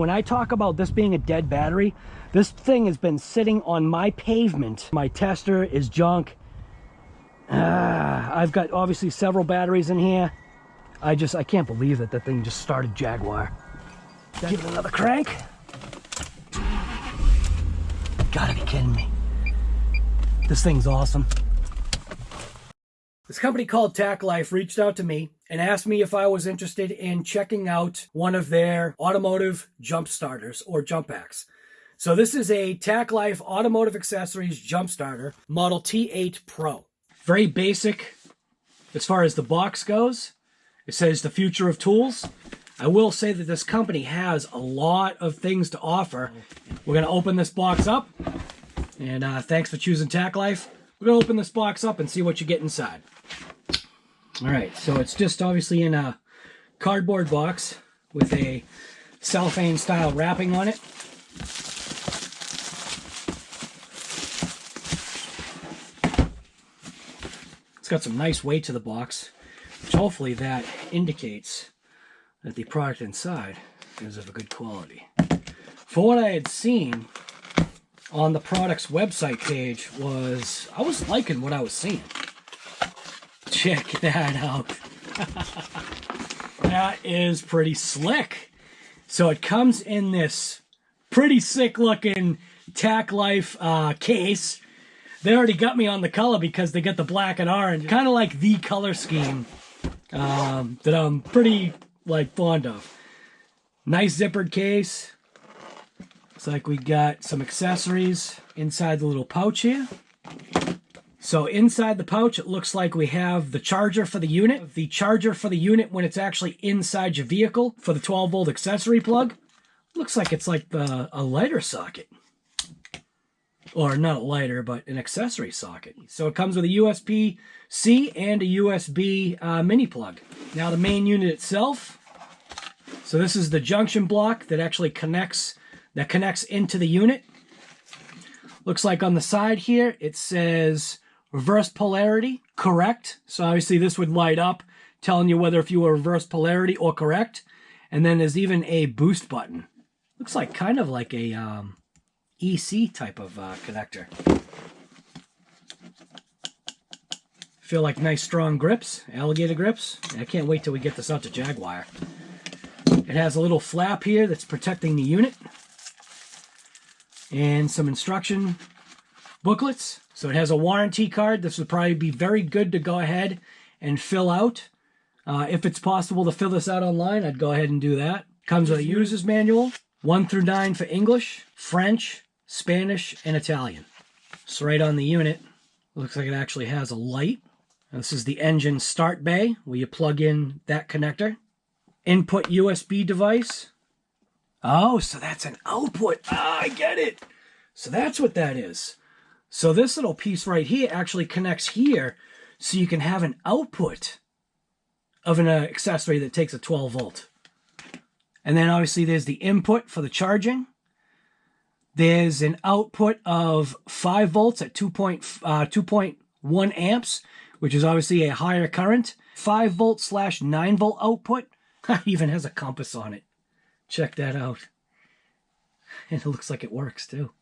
When I talk about this being a dead battery, this thing has been sitting on my pavement. My tester is junk. I've got obviously several batteries in here. I can't believe that that thing just started Jaguar. Give it another crank. Gotta be kidding me. This thing's awesome. This company called TackLife reached out to me and asked me if I was interested in checking out one of their automotive jump starters or jump packs. So this is a TackLife automotive accessories jump starter, model T8 Pro. Very basic as far as the box goes. It says the future of tools. I will say that this company has a lot of things to offer. We're going to open this box up. And thanks for choosing TackLife. We're going to open this box up and see what you get inside. All right, so it's just obviously in a cardboard box with a cellophane style wrapping on it. It's got some nice weight to the box, which hopefully that indicates that the product inside is of a good quality. For what I had seen on the product's website page I was liking what I was seeing. Check that out. That is pretty slick. So it comes in this pretty sick looking TackLife case. They already got me on the color because they get the black and orange. Kind of like the color scheme that I'm pretty fond of. Nice zippered case. Looks like we got some accessories inside the little pouch here. So inside the pouch, it looks like we have the charger for the unit. The charger for the unit when it's actually inside your vehicle for the 12-volt accessory plug. Looks like it's like a lighter socket. Or not a lighter, but an accessory socket. So it comes with a USB-C and a USB mini plug. Now the main unit itself. So this is the junction block that actually connects into the unit. Looks like on the side here, it says reverse polarity, correct. So obviously this would light up, telling you whether if you were reverse polarity or correct. And then there's even a boost button. Looks like kind of like a EC type of connector. Feel like nice strong grips, alligator grips. I can't wait till we get this out to Jaguar. It has a little flap here that's protecting the unit. And some instruction booklets. So it has a warranty card. This would probably be very good to go ahead and fill out. If it's possible to fill this out online, I'd go ahead and do that. Comes with a user's manual, 1 through 9 for English, French, Spanish, and Italian. So right on the unit, looks like it actually has a light. This is the engine start bay, where you plug in that connector. Input USB device. Oh, so that's an output. I get it. So that's what that is. So this little piece right here actually connects here, so you can have an output of an accessory that takes a 12 volt. And then obviously there's the input for the charging. There's an output of 5 volts at 2.1 amps, which is obviously a higher current. 5 volt / 9 volt output. It even has a compass on it. Check that out. And it looks like it works too.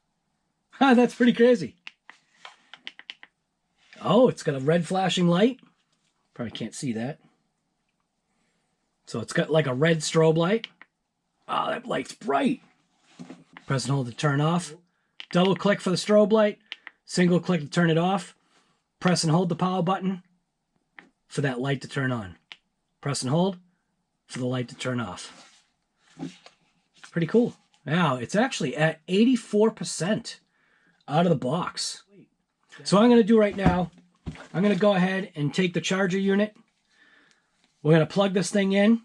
That's pretty crazy. Oh, it's got a red flashing light. Probably can't see that. So it's got like a red strobe light. Oh, that light's bright. Press and hold to turn off. Double click for the strobe light. Single click to turn it off. Press and hold the power button for that light to turn on. Press and hold for the light to turn off. Pretty cool. Now, it's actually at 84% out of the box. So what I'm going to do right now, I'm going to go ahead and take the charger unit. We're going to plug this thing in,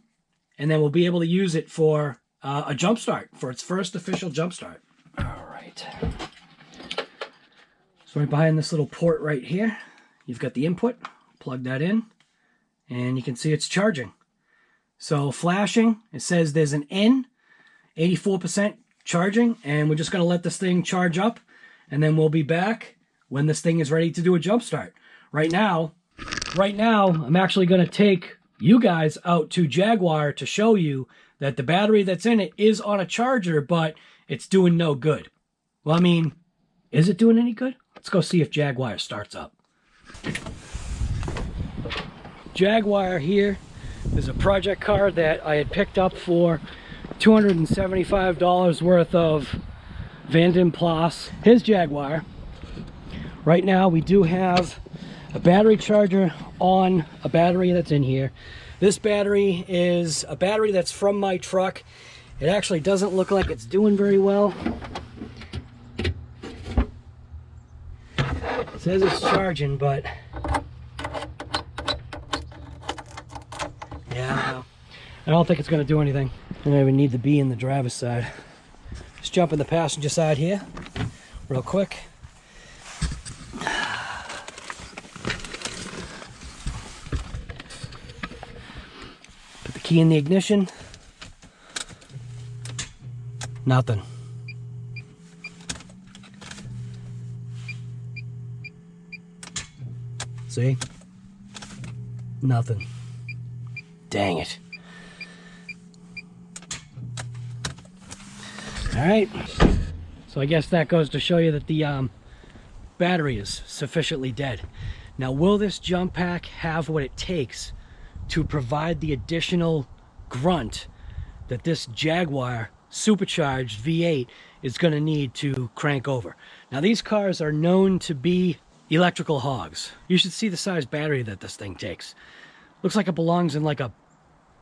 and then we'll be able to use it for a jump start, for its first official jump start. All right. So right behind this little port right here, you've got the input. Plug that in, and you can see it's charging. So flashing, it says there's an N, 84% charging, and we're just going to let this thing charge up, and then we'll be back when this thing is ready to do a jump start. Right now, I'm actually going to take you guys out to Jaguar to show you that the battery that's in it is on a charger, but it's doing no good. Well, I mean, is it doing any good? Let's go see if Jaguar starts up. Jaguar here is a project car that I had picked up for $275 worth of Vanden Plas. Here's Jaguar. Right now we do have a battery charger on a battery that's in here. This battery is a battery that's from my truck. It actually doesn't look like it's doing very well. It says it's charging, but yeah, I don't think it's going to do anything. I don't even need to be in the driver's side. Let's jump in the passenger side here real quick. Put the key in the ignition. Nothing. See? Nothing. Dang it. Alright. So I guess that goes to show you that the battery is sufficiently dead. Now, will this jump pack have what it takes to provide the additional grunt that this Jaguar supercharged V8 is going to need to crank over? Now, these cars are known to be electrical hogs. You should see the size battery that this thing takes. Looks like it belongs in like a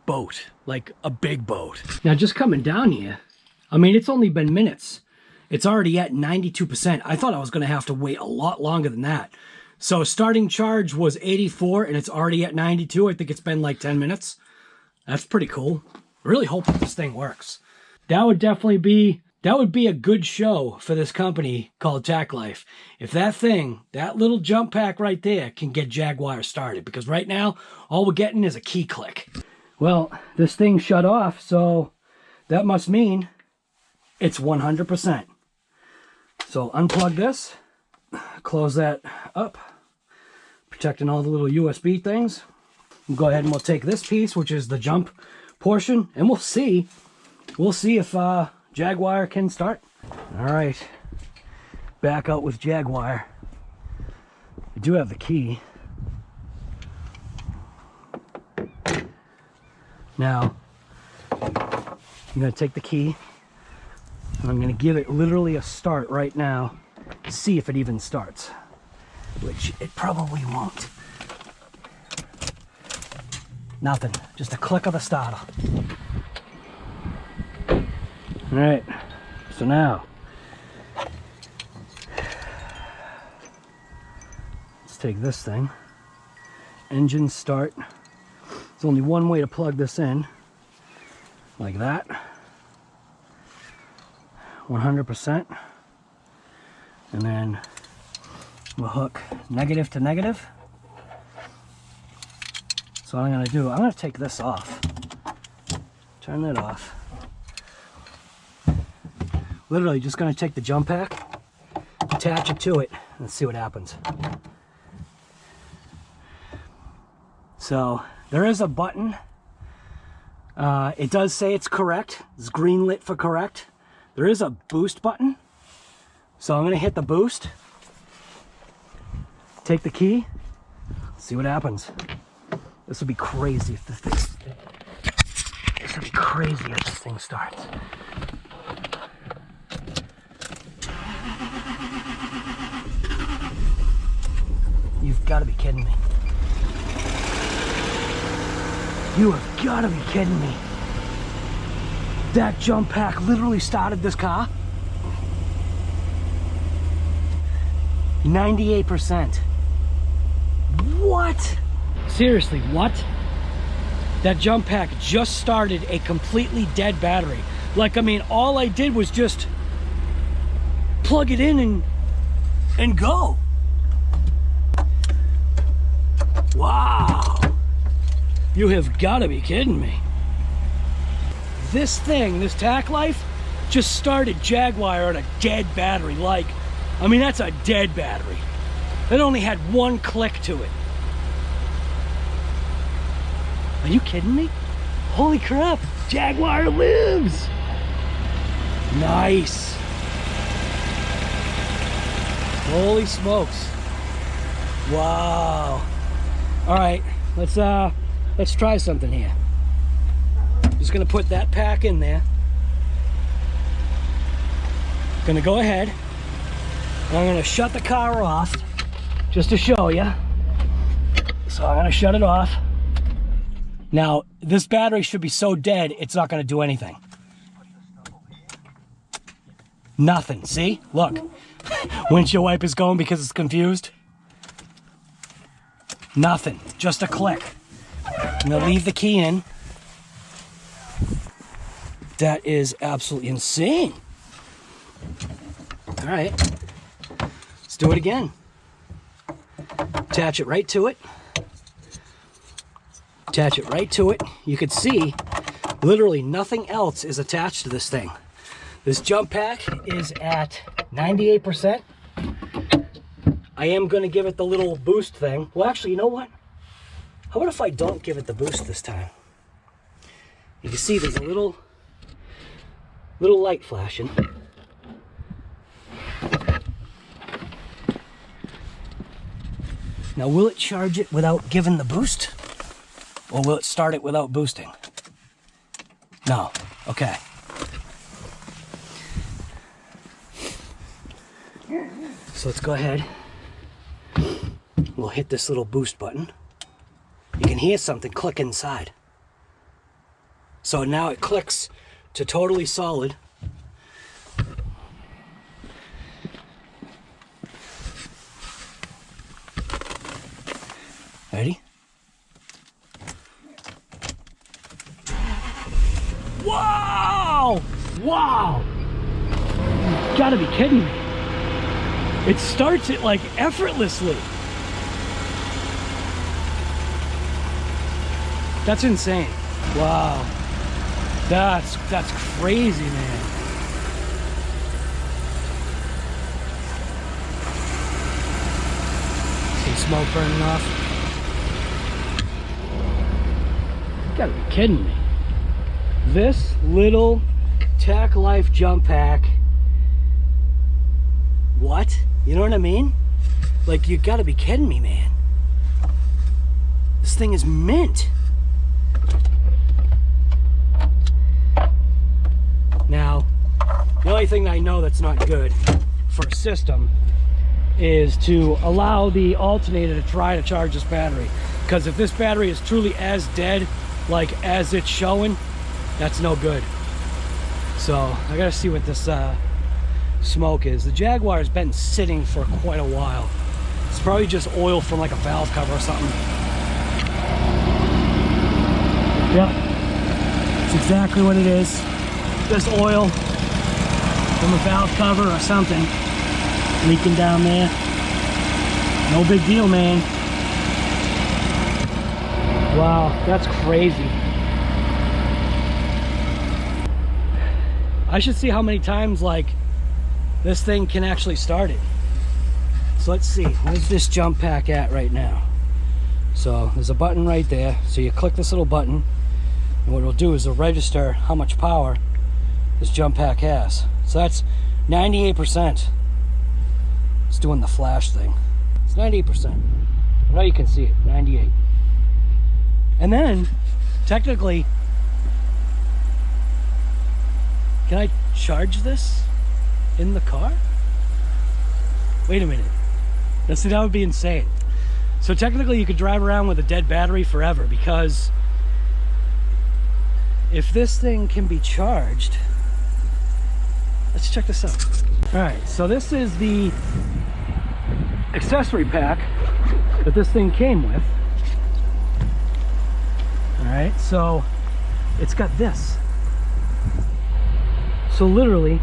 boat, like a big boat. Now, just coming down here, I mean, it's only been minutes. It's already at 92%. I thought I was going to have to wait a lot longer than that. So starting charge was 84 and it's already at 92. I think it's been like 10 minutes. That's pretty cool. I really hope that this thing works. That would definitely be, that would be a good show for this company called TackLife. If that thing, that little jump pack right there can get Jaguar started. Because right now, all we're getting is a key click. Well, this thing shut off, so that must mean it's 100%. So unplug this, close that up, protecting all the little USB things. We'll go ahead and we'll take this piece, which is the jump portion, and we'll see if Jaguar can start. All right, back out with Jaguar. I do have the key. Now, I'm going to take the key and I'm going to give it literally a start right now to see if it even starts, which it probably won't. Nothing, just a click of the starter. All right, so now let's take this thing, engine start. There's only one way to plug this in, like that, 100%, and then we'll hook negative to negative. So what I'm going to do, I'm going to take this off, turn it off. Literally just going to take the jump pack, attach it to it, and see what happens. So there is a button. It does say it's correct. It's green lit for correct. There is a boost button. So I'm going to hit the boost. Take the key. See what happens. This would be crazy if this thing starts. You've got to be kidding me. You have got to be kidding me. That jump pack literally started this car. 98%. What? Seriously, what? That jump pack just started a completely dead battery. Like, I mean, all I did was just plug it in and go. Wow. You have got to be kidding me. This thing, this TackLife, just started Jaguar on a dead battery. Like, I mean, that's a dead battery. It only had one click to it. Are you kidding me? Holy crap. Jaguar lives. Nice. Holy smokes. Wow. All right, let's try something here. Just gonna put that pack in there. Gonna go ahead and I'm gonna shut the car off just to show you. So I'm gonna shut it off. Now, this battery should be so dead, it's not gonna do anything. Nothing, see? Look, windshield wiper's going because it's confused. Nothing, just a click. I'm gonna leave the key in. That is absolutely insane. All right, let's do it again. Attach it right to it. Attach it right to it. You can see literally nothing else is attached to this thing. This jump pack is at 98%. I am going to give it the little boost thing. Well, actually, you know what? How about if I don't give it the boost this time? You can see there's a little light flashing. Now, will it charge it without giving the boost? Or will it start it without boosting? No. Okay. So let's go ahead. We'll hit this little boost button. You can hear something click inside. So now it clicks to totally solid. Ready? Wow! Wow! You gotta be kidding me. It starts it like effortlessly. That's insane. Wow. That's crazy, man. Some smoke burning off. You gotta be kidding me. This little TackLife jump pack. What? You know what I mean? Like, you gotta be kidding me, man. This thing is mint. Now, the only thing that I know that's not good for a system is to allow the alternator to try to charge this battery. Because if this battery is truly as dead, like as it's showing, that's no good. So I gotta see what this smoke is. The Jaguar has been sitting for quite a while. It's probably just oil from like a valve cover or something. Yep, that's exactly what it is. Just oil from a valve cover or something leaking down there. No big deal, man. Wow, that's crazy. I should see how many times like this thing can actually start it. So let's see, where's this jump pack at right now? So there's a button right there. So you click this little button, and what it'll do is it'll register how much power this jump pack has. So that's 98%. It's doing the flash thing. It's 98%. I know you can see it, 98. And then, technically, can I charge this in the car? Wait a minute. That would be insane. So technically you could drive around with a dead battery forever, because if this thing can be charged, let's check this out. All right, so this is the accessory pack that this thing came with. All right, so it's got this. So literally,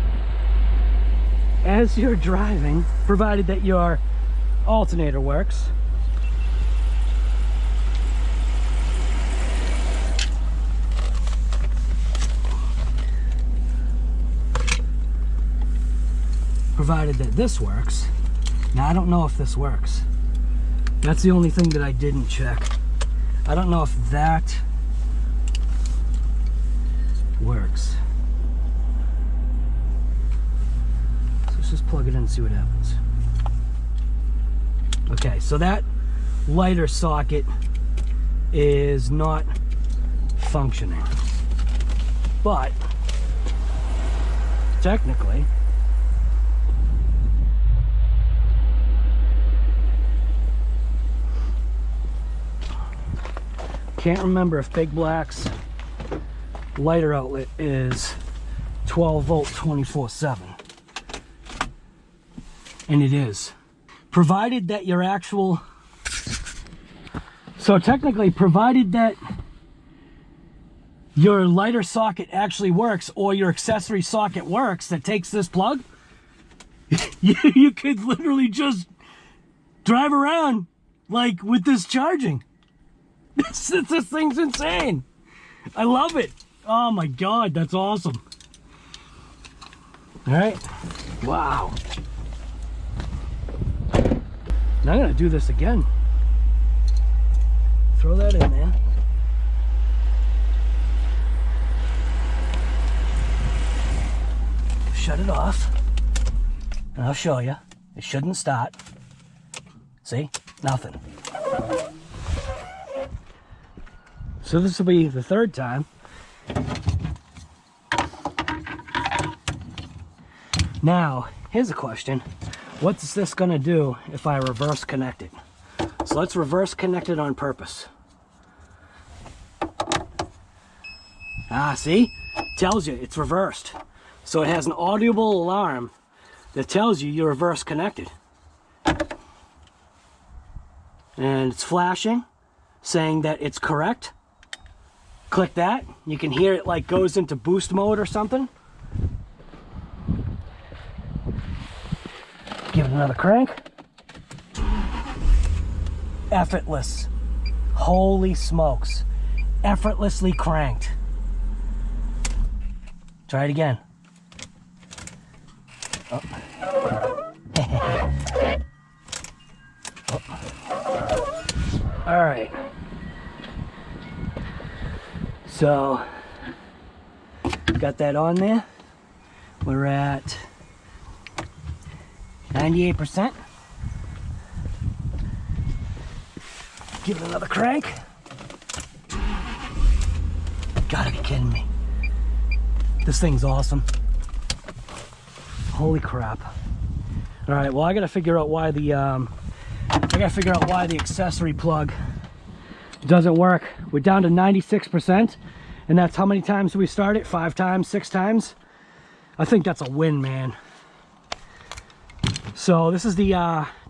as you're driving, provided that your alternator works, provided that this works. Now I don't know if this works. That's the only thing that I didn't check. I don't know if that Let's just plug it in and see what happens. Okay, so that lighter socket is not functioning, but technically can't remember if Big Black's lighter outlet is 12 volt 24/7, and it is, provided that your actual, so technically provided that your lighter socket actually works, or your accessory socket works that takes this plug, you could literally just drive around like with this charging. This thing's insane. I love it. Oh my God, that's awesome. All right, wow. Now I'm gonna do this again. Throw that in there. Shut it off, and I'll show you. It shouldn't start. See? Nothing. So this will be the third time. Now, here's a question. What's this gonna do if I reverse connect it? So let's reverse connect it on purpose. Ah, see? Tells you it's reversed. So it has an audible alarm that tells you you're reverse connected. And it's flashing, saying that it's correct. Click that, you can hear it like goes into boost mode or something. Give it another crank. Effortless. Holy smokes. Effortlessly cranked. Try it again. Oh. Oh. All right. So, got that on there. We're at 98%. Give it another crank. Gotta be kidding me. This thing's awesome. Holy crap. All right, well, I gotta figure out why the accessory plug doesn't work. We're down to 96%, and that's how many times we start it? 5 times, 6 times? I think that's a win, man. So this is the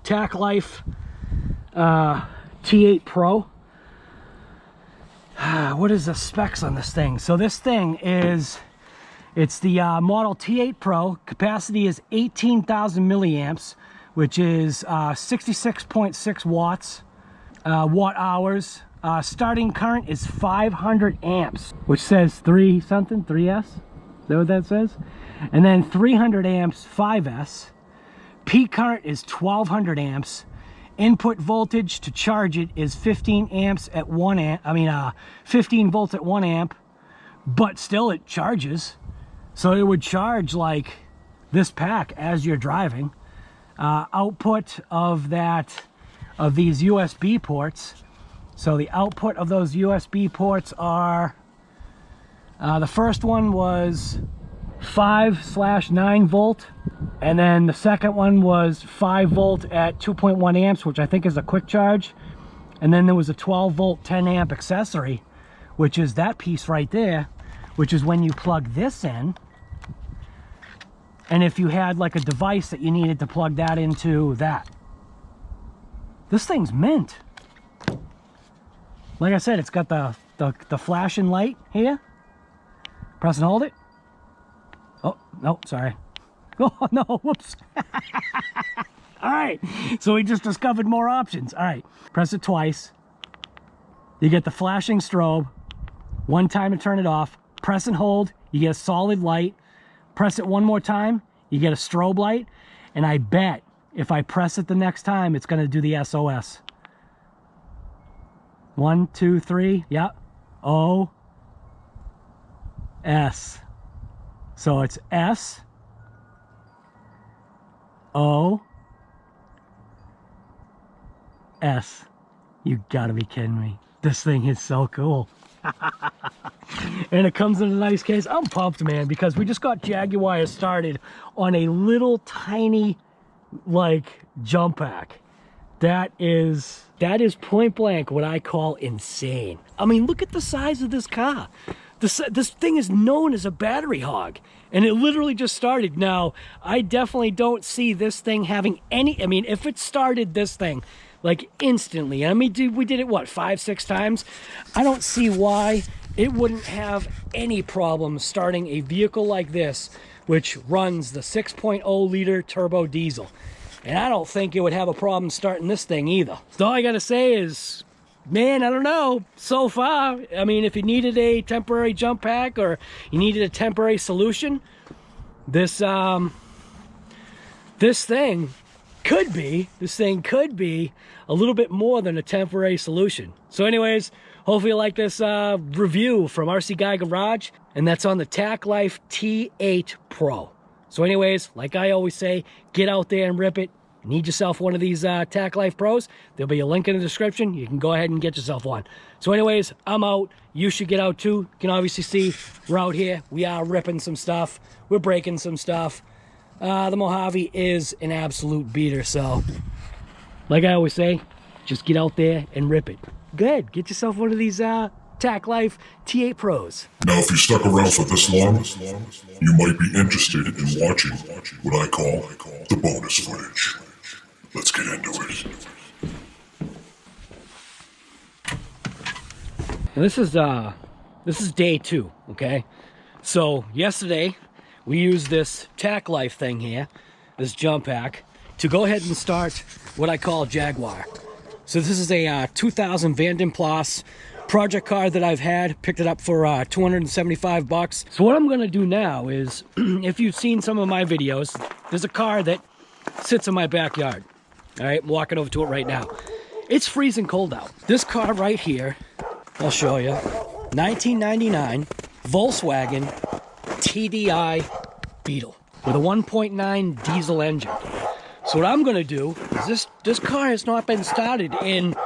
TackLife T8 Pro. What is the specs on this thing? So this thing is, it's the model T8 Pro. Capacity is 18,000 milliamps, which is 66.6 watts, watt hours. Starting current is 500 amps, which says 3 something, 3S? Is that what that says? And then 300 amps, 5S. Peak current is 1200 amps. Input voltage to charge it is 15 amps at 1 amp. 15 volts at 1 amp, but still it charges. So it would charge like this pack as you're driving. Output of these USB ports. So the output of those USB ports are, the first one was 5/9 volt, and then the second one was 5 volt at 2.1 amps, which I think is a quick charge. And then there was a 12 volt 10 amp accessory, which is that piece right there, which is when you plug this in. And if you had like a device that you needed to plug that into that. This thing's mint. Like I said, it's got the flashing light here. Press and hold it. Oh, no, sorry. Oh, no, whoops. All right, so we just discovered more options. All right, press it twice. You get the flashing strobe. One time to turn it off. Press and hold, you get a solid light. Press it one more time, you get a strobe light. And I bet if I press it the next time, it's gonna do the SOS. 1, 2, 3, yep. O, S. So it's S, You gotta be kidding me. This thing is so cool. And it comes in a nice case. I'm pumped, man, because we just got Jaguar started on a little tiny, like, jump pack. That is point blank what I call insane. I mean, look at the size of this car. This thing is known as a battery hog, and it literally just started. Now, I definitely don't see this thing having any, I mean, if it started this thing, like, instantly, I mean, we did it, what, 5-6 times? I don't see why it wouldn't have any problem starting a vehicle like this, which runs the 6.0 liter turbo diesel. And I don't think it would have a problem starting this thing either. So all I gotta say is, man, I don't know, so far, I mean, if you needed a temporary jump pack or you needed a temporary solution, this thing could be a little bit more than a temporary solution. So anyways, hopefully you like this review from RC Guy Garage, and that's on the TackLife T8 Pro. So anyways, like I always say, get out there and rip it. Need yourself one of these TackLife Pros. There'll be a link in the description. You can go ahead and get yourself one. So anyways, I'm out. You should get out too. You can obviously see we're out here. We are ripping some stuff. We're breaking some stuff. The Mojave is an absolute beater. So like I always say, just get out there and rip it. Good. Get yourself one of these TackLife T8 Pros. Now, if you stuck around for this long, you might be interested in watching what I call the bonus footage. Let's get into it. Now this is day 2, okay? So yesterday we used this TackLife thing here, this jump pack, to go ahead and start what I call Jaguar. So this is a 2000 Van Plus project car that I've had. Picked it up for 275 bucks. So what I'm gonna do now is, if you've seen some of my videos, there's a car that sits in my backyard. All right, I'm walking over to it right now. It's freezing cold out. This car right here, I'll show you, 1999 Volkswagen TDI Beetle with a 1.9 diesel engine. So what I'm gonna do is this car has not been started in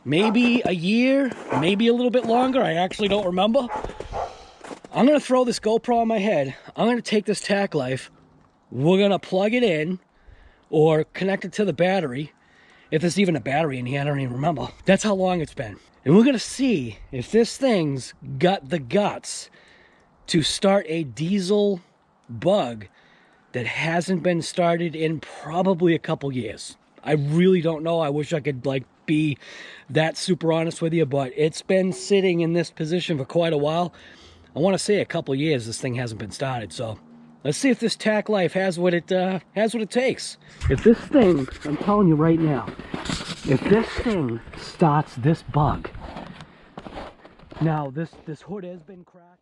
maybe a year, maybe a little bit longer. I actually don't remember. I'm gonna throw this GoPro on my head. I'm gonna take this TackLife. We're gonna plug it in or connect it to the battery. If there's even a battery in here, I don't even remember. That's how long it's been. And we're gonna see if this thing's got the guts to start a diesel bug that hasn't been started in probably a couple years. I really don't know. I wish I could like be that super honest with you, but it's been sitting in this position for quite a while. I want to say a couple years this thing hasn't been started. So let's see if this TackLife has what it takes. If this thing, I'm telling you right now, if this thing starts this bug, now this hood has been cracked.